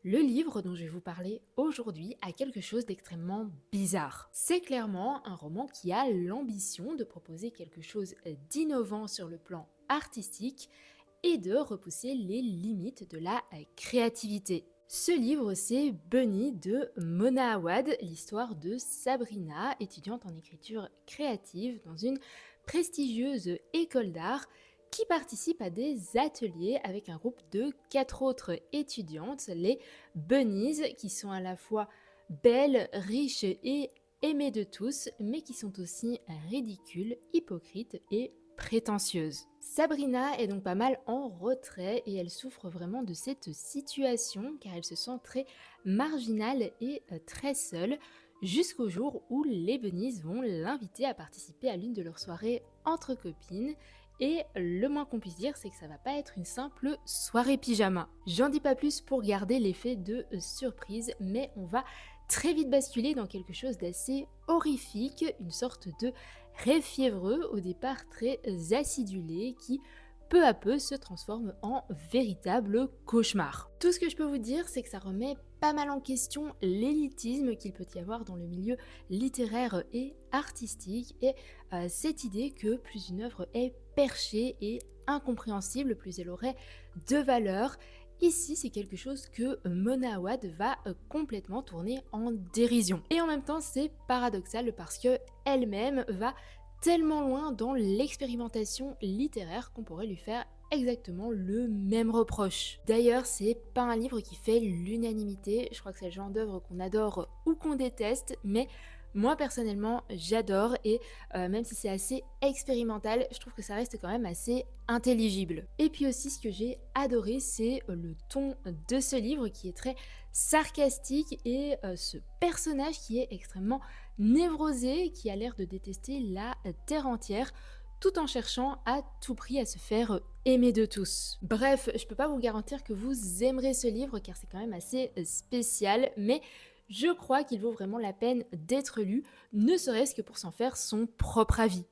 Le livre dont je vais vous parler aujourd'hui a quelque chose d'extrêmement bizarre. C'est clairement un roman qui a l'ambition de proposer quelque chose d'innovant sur le plan artistique et de repousser les limites de la créativité. Ce livre, c'est Bunny de Mona Awad, l'histoire de Sabrina, étudiante en écriture créative dans une prestigieuse école d'art qui participe à des ateliers avec un groupe de 4 autres étudiantes, les Bunnies, qui sont à la fois belles, riches et aimées de tous, mais qui sont aussi ridicules, hypocrites et prétentieuse. Sabrina est donc pas mal en retrait et elle souffre vraiment de cette situation car elle se sent très marginale et très seule jusqu'au jour où les Bunnies vont l'inviter à participer à l'une de leurs soirées entre copines et le moins qu'on puisse dire c'est que ça va pas être une simple soirée pyjama. J'en dis pas plus pour garder l'effet de surprise mais on va très vite basculer dans quelque chose d'assez horrifique, une sorte de rêve fiévreux au départ très acidulé qui peu à peu se transforme en véritable cauchemar. Tout ce que je peux vous dire, c'est que ça remet pas mal en question l'élitisme qu'il peut y avoir dans le milieu littéraire et artistique et cette idée que plus une œuvre est perchée et incompréhensible, plus elle aurait de valeur. Ici, c'est quelque chose que Mona Awad va complètement tourner en dérision. Et en même temps, c'est paradoxal parce que elle-même va tellement loin dans l'expérimentation littéraire qu'on pourrait lui faire exactement le même reproche. D'ailleurs, c'est pas un livre qui fait l'unanimité, je crois que c'est le genre d'œuvre qu'on adore ou qu'on déteste, mais moi personnellement j'adore et même si c'est assez expérimental, je trouve que ça reste quand même assez intelligible. Et puis aussi ce que j'ai adoré c'est le ton de ce livre qui est très sarcastique et ce personnage qui est extrêmement névrosé, qui a l'air de détester la terre entière tout en cherchant à tout prix à se faire aimer de tous. Bref, je peux pas vous garantir que vous aimerez ce livre car c'est quand même assez spécial, mais je crois qu'il vaut vraiment la peine d'être lu, ne serait-ce que pour s'en faire son propre avis.